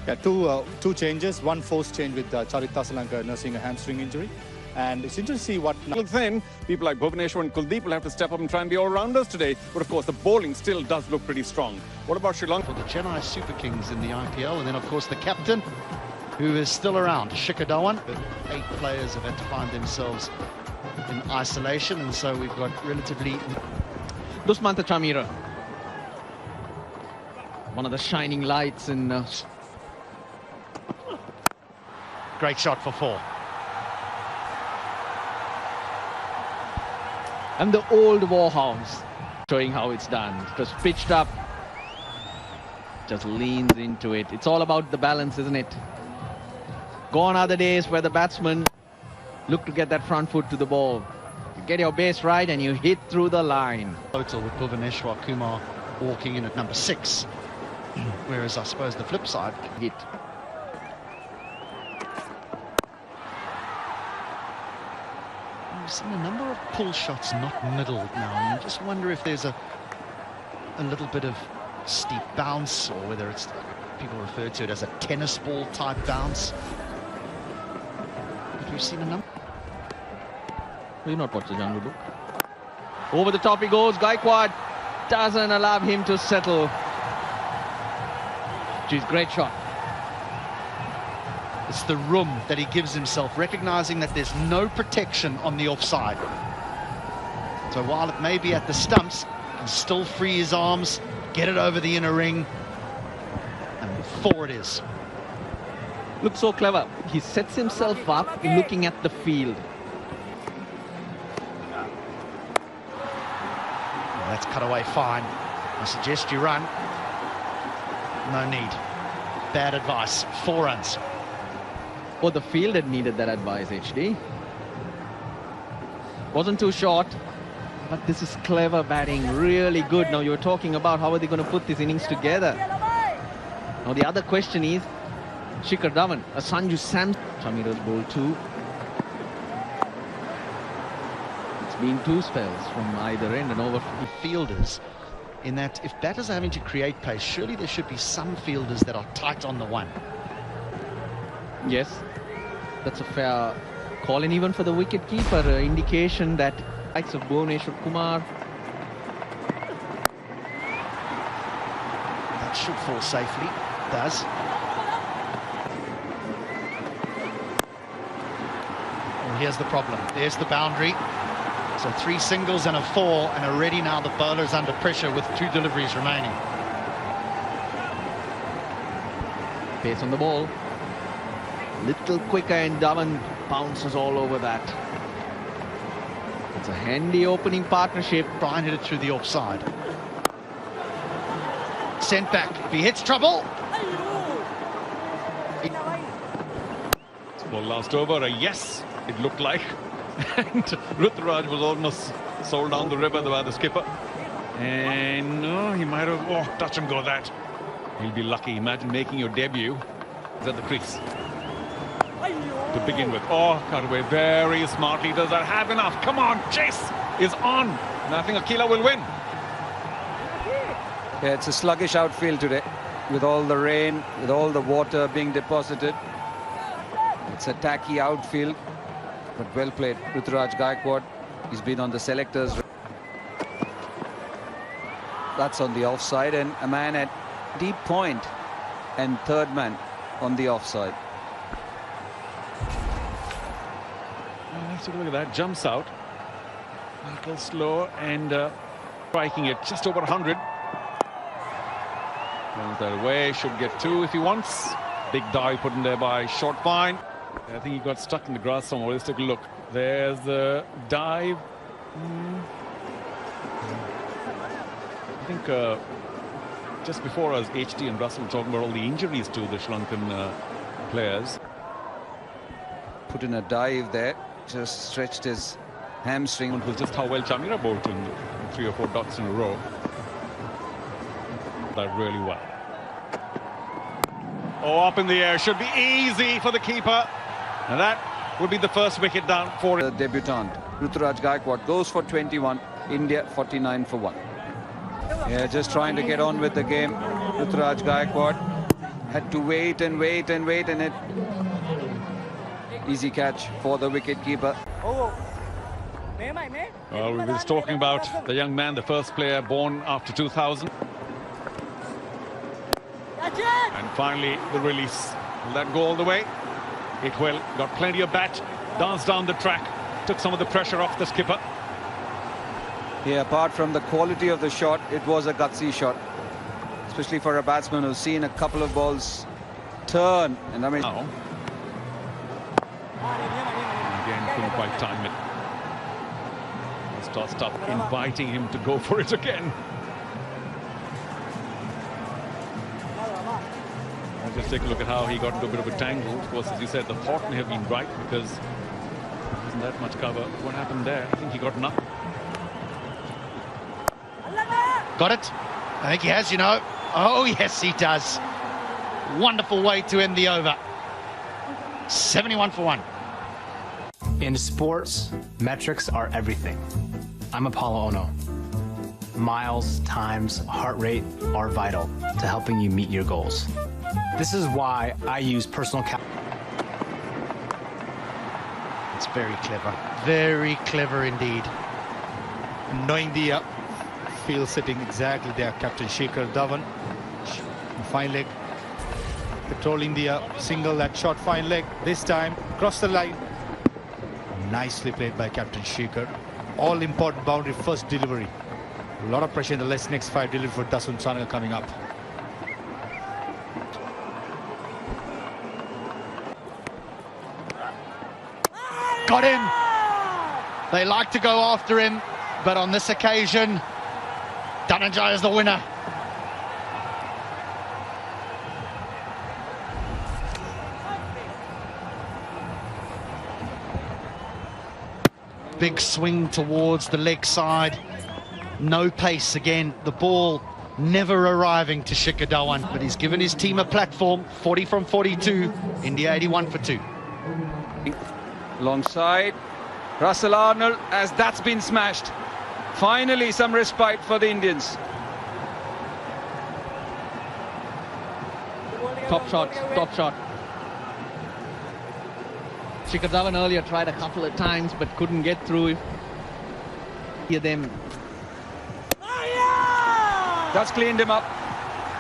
Yeah, two changes. One forced change with Charita Lanka nursing a hamstring injury. And it's interesting to see what... Then, people like Bhuvaneshwar and Kuldeep will have to step up and try and be all-rounders today. But of course, the bowling still does look pretty strong. What about Sri Lanka? For the Chennai Super Kings in the IPL. And then, of course, the captain, who is still around, Shikhar Dhawan. 8 players have had to find themselves in isolation. And so we've got relatively... Dusmantha Chamira. One of the shining lights in... Great shot for 4. And the old Warhounds showing how it's done. Just pitched up, just leans into it. It's all about the balance, isn't it? Gone are the days where the batsmen look to get that front foot to the ball. You get your base right and you hit through the line. Total with Bhuvaneshwar Kumar walking in at number 6. Whereas I suppose the flip side... Hit. We've seen a number of pull shots not middled now, and you just wonder if there's a little bit of steep bounce, or whether it's, people refer to it as a tennis ball type bounce. But we've seen a number. Will you not watch the Jungle Book? Over the top he goes. Gaikwad doesn't allow him to settle. Geez, great shot. It's the room that he gives himself, recognizing that there's no protection on the offside. So while it may be at the stumps, he can still free his arms, get it over the inner ring, and 4 it is. Looks so clever. He sets himself up looking at the field. Well, that's cut away fine. I suggest you run. No need. Bad advice. 4 runs. Oh, the field had needed that advice, HD. Wasn't too short, but this is clever batting, really good. Now, you're talking about how are they going to put this innings together. Now, the other question is, Shikhar Dhawan, a Sanju Samson. Chamira's ball 2. It's been 2 spells from either end and over. Fielders, in that if batters are having to create pace, surely there should be some fielders that are tight on the one. Yes, that's a fair call, and even for the wicket keeper, indication that likes of Bhuvaneshwar Kumar. That should fall safely. Does. Well, here's the problem. There's the boundary. So 3 singles and a 4, and already now the bowler's under pressure with 2 deliveries remaining. Pace on the ball. Little quicker, and Dhawan bounces all over that. It's a handy opening partnership. Try and hit it through the offside. Sent back. If he hits trouble. Well, last over, a yes, it looked like. And Ruturaj was almost sold down the river by the skipper. And no, he might have, touch and go that. He'll be lucky. Imagine making your debut. Is at the crease. To begin with. Cut away very smartly. Does that have enough? Come on, chase is on. And I think Akila will win. Yeah, it's a sluggish outfield today, with all the rain, with all the water being deposited. It's a tacky outfield, but well played. Ruturaj Gaikwad, he's been on the selectors. That's on the offside, and a man at deep point, and 3rd man on the offside. Let's take a look at that. Jumps out. A little slow and striking it just over 100. Runs that away. Should get 2 if he wants. Big dive put in there by Short Fine. I think he got stuck in the grass somewhere. Let's take a look. There's the dive. I think just before us, HD and Russell were talking about all the injuries to the Sri Lankan players. Put in a dive there. Just stretched his hamstring. It was just how well Chamira bowled in 3 or 4 dots in a row. That really well. Up in the air, should be easy for the keeper. And that would be the first wicket down for the debutant. Ruturaj Gaikwad goes for 21. India 49 for 1. Yeah, just trying to get on with the game. Ruturaj Gaikwad. had to wait and wait and wait, and it easy catch for the wicket-keeper. Well, we were just talking about the young man, the first player born after 2000. And finally, the release. Will that go all the way? It will. Got plenty of bat. Danced down the track. Took some of the pressure off the skipper. Yeah, apart from the quality of the shot, it was a gutsy shot. Especially for a batsman who's seen a couple of balls turn. And I mean... Now. Again, couldn't quite time it. Was tossed up, inviting him to go for it again. I'll just take a look at how he got into a bit of a tangle. Of course, as you said, the thought may have been right because there isn't that much cover. What happened there? I think he got nothing. Got it? I think he has, you know. Oh, yes, he does. Wonderful way to end the over. 71 for 1. In sports, metrics are everything. I'm Apollo Ono. Miles, times, heart rate are vital to helping you meet your goals. This is why I use personal It's very clever. Very clever indeed. Knowing the field sitting exactly there, Captain Shikhar Dhawan. Fine leg. Controlling the single, that shot, fine leg. This time, cross the line. Nicely played by Captain Shikhar. All important boundary, first delivery. A lot of pressure in the next 5 delivery for Dasun Sanal coming up. Got him. They like to go after him, but on this occasion, Dhananjaya is the winner. Big swing towards the leg side. No pace again. The ball never arriving to Shikhar Dhawan, but he's given his team a platform. 40 from 42. India 81 for 2. Alongside Russell Arnold, as that's been smashed. Finally, some respite for the Indians. Top shot, top shot. Shikhar Dhawan earlier tried a couple of times but couldn't get through. Hear them. That's cleaned him up.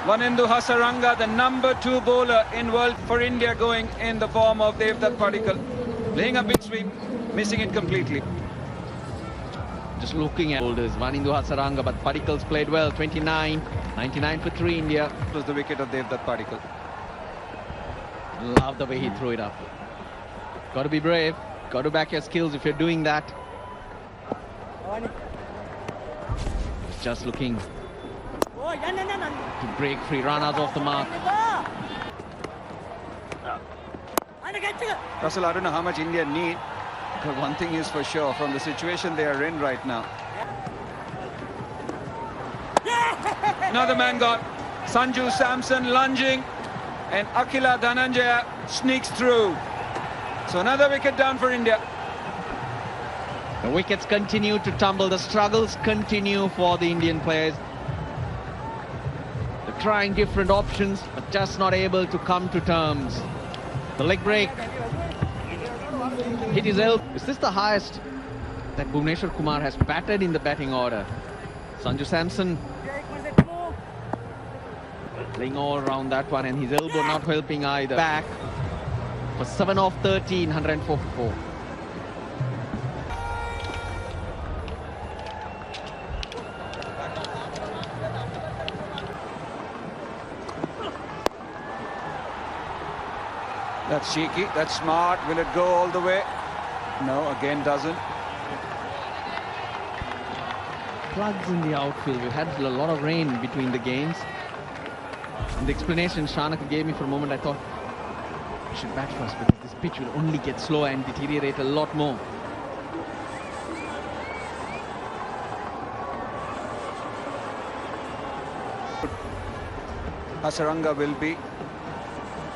Vanendu Hasaranga, the number 2 bowler in world for India, going in the form of Devdutt Padikkal. Playing a big sweep, missing it completely. Just looking at boulders, Vanendu Hasaranga, but Padikkal's played well. 29, 99 for 3 India. It was the wicket of Devdutt Padikkal. Love the way he threw it up. Got to be brave. Got to back your skills if you're doing that. Just looking to break free runners off the mark. Russell, I don't know how much India need, but one thing is for sure, from the situation they are in right now. Another man gone. Sanju Samson lunging, and Akila Dhananjaya sneaks through. So another wicket down for India. The wickets continue to tumble. The struggles continue for the Indian players. They're trying different options, but just not able to come to terms. The leg break. Hit his elbow. Is this the highest that Bhuvneshwar Kumar has batted in the batting order? Sanju Samson playing all around that one, and his elbow not helping either. Back for 7 off 13, 104 for 4. That's cheeky, that's smart. Will it go all the way? No, again doesn't. Floods in the outfield. We've had a lot of rain between the games. And the explanation Shanaka gave me for a moment, I thought I should bat first because this pitch will only get slower and deteriorate a lot more. Hasaranga will be.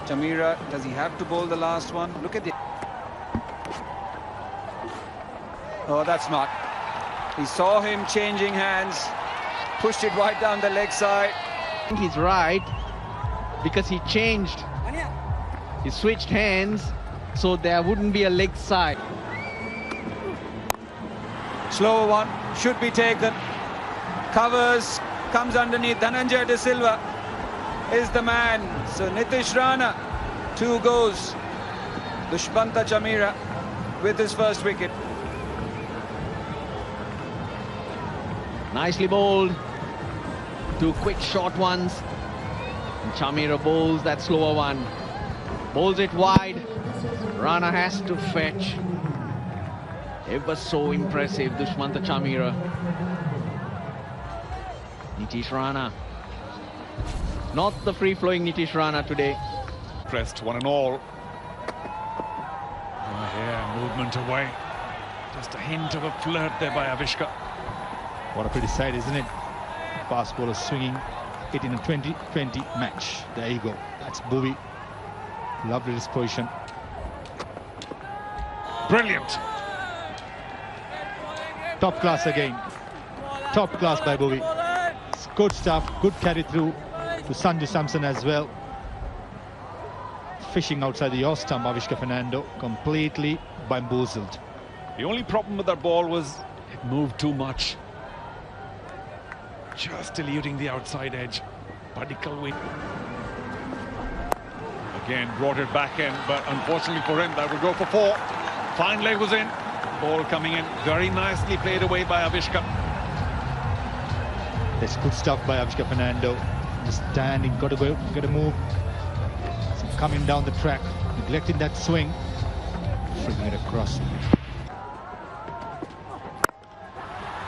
Chamira, does he have to bowl the last one? Look at the... Oh, that's smart. He saw him changing hands, pushed it right down the leg side. I think he's right. because he changed. He switched hands so there wouldn't be a leg side. Slower one, should be taken. Covers, comes underneath. Dhananjay De Silva is the man. So Nitish Rana, 2 goes. Dushmanta Chamira with his first wicket. Nicely bowled. 2 quick short ones. And Chamira bowls that slower one. Bowls it wide. Rana has to fetch. Ever so impressive, Dushmanta Chamira. Nitish Rana. Not the free-flowing Nitish Rana today. Pressed 1 and all. Oh, yeah, movement away. Just a hint of a flirt there by Avishka. What a pretty sight, isn't it? Fast bowler swinging it in a 20-20 match. There you go. That's Bhuvi. Lovely disposition. Brilliant. Top class again. Top class by Bhuvi. It's good stuff. Good carry through to Sanju Samson as well. Fishing outside the off stump, Avishka Fernando completely bamboozled. The only problem with that ball was it moved too much. Just eluding the outside edge. Padikkal win. Again, brought it back in, but unfortunately for him, that will go for 4. Fine leg was in. Ball coming in. Very nicely played away by Avishka. That's good stuff by Avishka Fernando. Just standing, got to go, got to move. So coming down the track, neglecting that swing, flicking it across.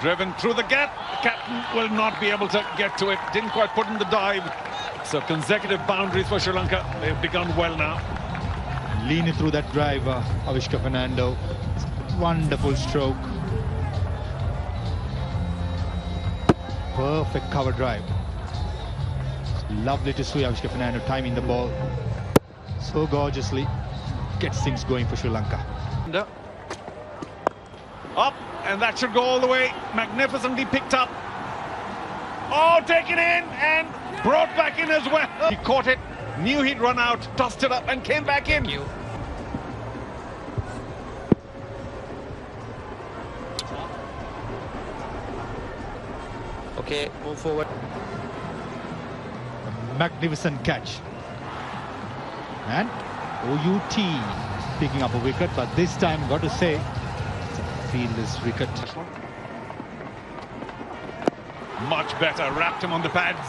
Driven through the gap. The captain will not be able to get to it. Didn't quite put in the dive. So consecutive boundaries for Sri Lanka. They've begun well now. Leaning through that drive, Avishka Fernando. Wonderful stroke. Perfect cover drive. It's lovely to see Avishka Fernando timing the ball so gorgeously. Gets things going for Sri Lanka. Up, and that should go all the way. Magnificently picked up. Oh, taken in and brought back in as well. He caught it, knew he'd run out, tossed it up and came back in. Okay, move forward. A magnificent catch. And OUT picking up a wicket, but this time, got to say, it's a fielder's wicket. Much better, wrapped him on the pads.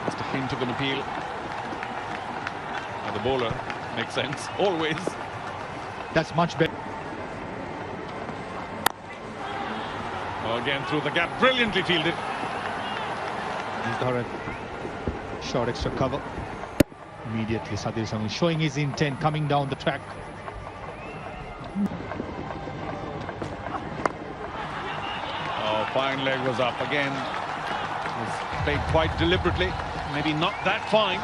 Just a hint of an appeal. And the bowler makes sense, always. That's much better. Again through the gap, brilliantly fielded. He's got a short extra cover. Immediately Sadir Samu showing his intent, coming down the track. Oh, fine leg was up again. Was played quite deliberately. Maybe not that fine.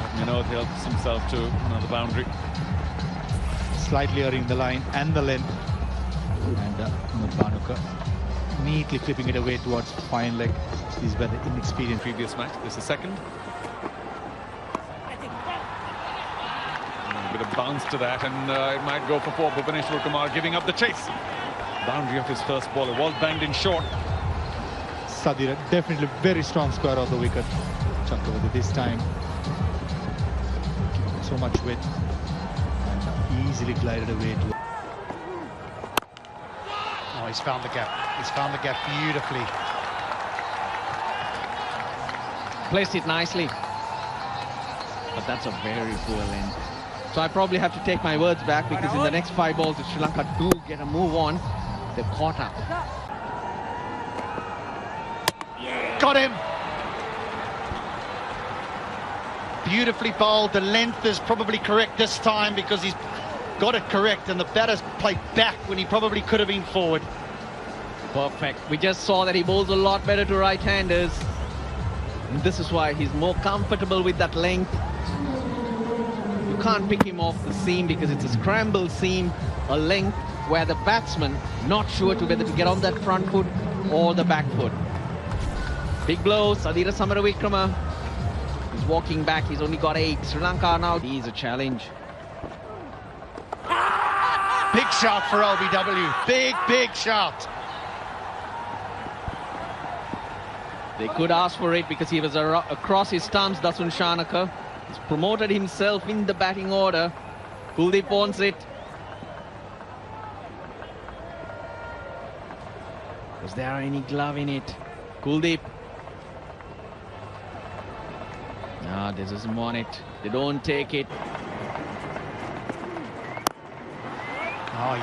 But you know, he helps himself to another boundary. Slightly erring the line and the length. And Bhanuka neatly clipping it away towards fine leg. These were the inexperienced. Previous match, this is second. A bit of bounce to that, and it might go for 4. Bhuvaneshwar Kumar giving up the chase. Boundary of his first ball, it was banged in short. Sadira definitely very strong square of the wicket. Chakravarti this time giving so much width and easily glided away to. Oh, he's found the gap. He's found the gap beautifully. Placed it nicely. But that's a very poor length. So I probably have to take my words back, because in the next 5 balls, if Sri Lanka do get a move on, they're caught up. Got him! Beautifully bowled. The length is probably correct this time, because he's got it correct, and the batter's played back when he probably could have been forward. Perfect. We just saw that he bowls a lot better to right-handers. And this is why he's more comfortable with that length. You can't pick him off the seam, because it's a scramble seam, a length where the batsman not sure to whether to get on that front foot or the back foot. Big blow, Sadira Samaravikrama. He's walking back. He's only got 8. Sri Lanka now. He's a challenge. Big shout for LBW. Big shout. They could ask for it because he was across his stumps, Dasun Shanaka. He's promoted himself in the batting order. Kuldeep wants it. Was there any glove in it? Kuldeep. No, this doesn't want it. They don't take it. Oh,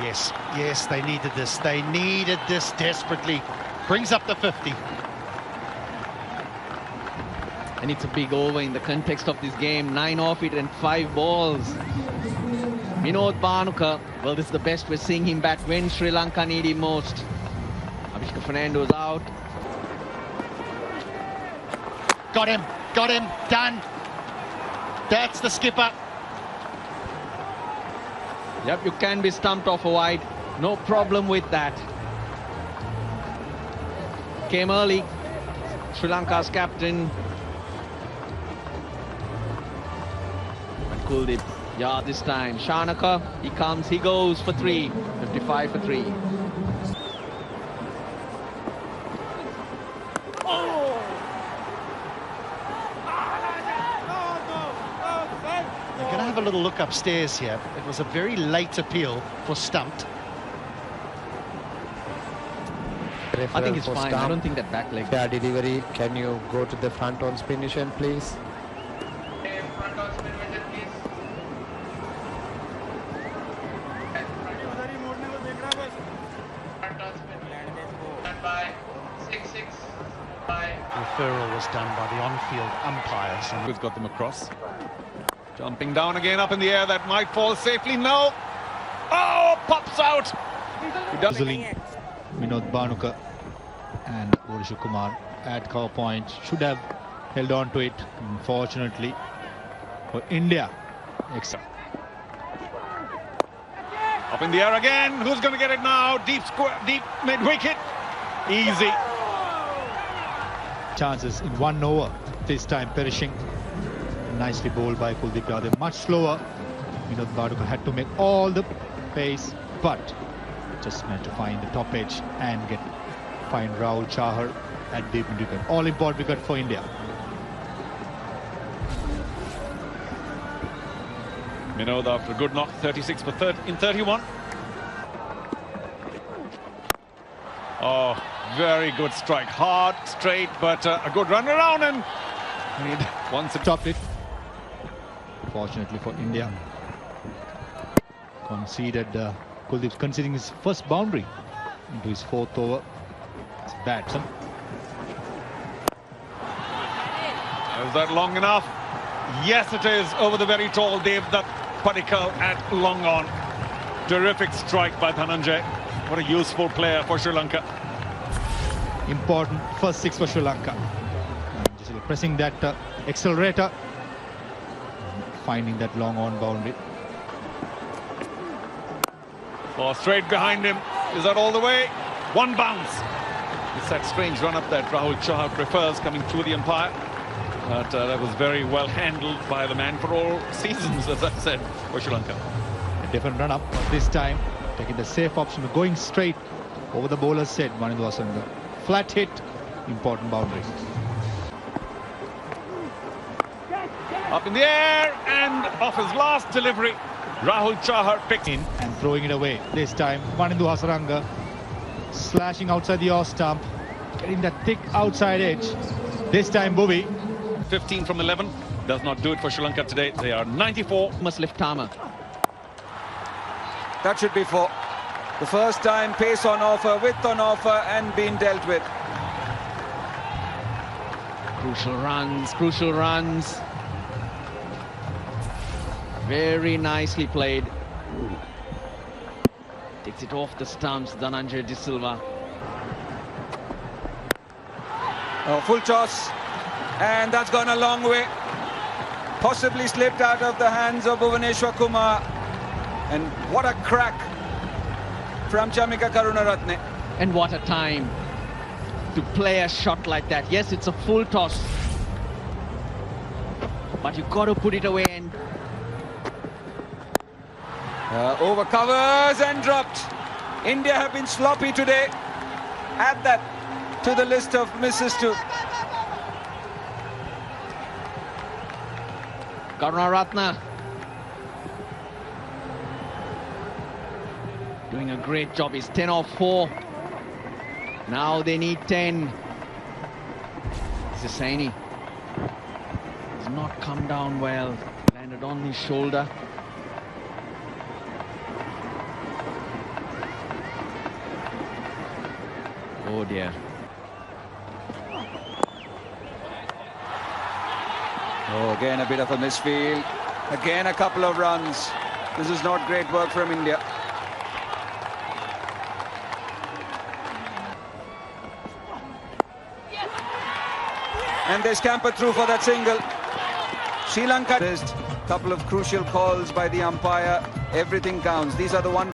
yes, they needed this. They needed this desperately. Brings up the 50. And it's a big over in the context of this game. 9 off it and 5 balls. Vinod Bhanuka, well, this is the best we're seeing him bat when Sri Lanka need him most. Abhishek Fernando's out. Got him, done. That's the skipper. Yep, you can be stumped off a wide. No problem with that. Came early. Sri Lanka's captain. Kuldeep, yeah, this time. Shanaka, he comes, he goes for 3. 55 for 3. We're going to have a little look upstairs here. It was a very late appeal for stumped. I think it's fine. I don't think that back leg. Yeah, delivery. Can you go to the front on spin mission, please? Front on spin mission, please. Front on spin. Stand by. 6-6. Bye. Referral was done by the on-field umpires. Who's got them across? Jumping down again up in the air. That might fall safely. No. Oh, pops out. He does. Vinod Bhanuka and Bhuvaneswar Kumar at cover point should have held on to it. Unfortunately for India. Up in the air again. Who's going to get it now? Deep square, deep mid-wicket. Easy. Chances in 1 over. This time perishing. Nicely bowled by Kuldeep Yadav. Much slower. Vinod Bhanuka had to make all the pace, but just managed to find the top edge and find Rahul Chahar at deep mid-wicket. All important wicket for India. Vinod after a good knock, 36 for 31. Oh, very good strike. Hard, straight, but a good run around, and once it Topped it. Fortunately for India. Conceded. Kuldeep's conceding his first boundary into his 4th over. It's bad, son. Is that long enough? Yes, it is. Over the very tall Devdutt Padikkal at long on. Terrific strike by Dhananjay. What a useful player for Sri Lanka. Important first 6 for Sri Lanka. Just pressing that accelerator. Finding that long on boundary. Oh, straight behind him. Is that all the way? One bounce. It's that strange run up that Rahul Chahar prefers coming through the umpire. But that was very well handled by the man for all seasons, as I said, for Sri Lanka. A different run up, but this time taking the safe option of going straight over the bowler's head. Manindu Hasaranga. Flat hit, important boundary. Up in the air and off his last delivery, Rahul Chahar picked in and throwing it away. This time, Manindu Hasaranga slashing outside the off stump, getting that thick outside edge. This time, Bhuvi. 15 from 11 does not do it for Sri Lanka today. They are 94. Must lift Tama. That should be 4. The first time pace on offer, width on offer, and being dealt with. Crucial runs, crucial runs. Very nicely played. Takes it off the stumps, Dhananjay De Silva. Oh, full toss, and that's gone a long way. Possibly slipped out of the hands of Bhuvaneswar Kumar. And what a crack from Chamika Karunaratne. And what a time to play a shot like that. Yes, it's a full toss. But you've got to put it away and Over covers and dropped. India have been sloppy today. Add that to the list of misses too. Karunaratne doing a great job. He's 10 off 4. Now they need 10. Saini has not come down well. Landed on his shoulder. Oh dear. Oh, again a bit of a misfield. Again a couple of runs. This is not great work from India. And they scamper through for that single. Sri Lanka. Couple of crucial calls by the umpire. Everything counts. These are the one.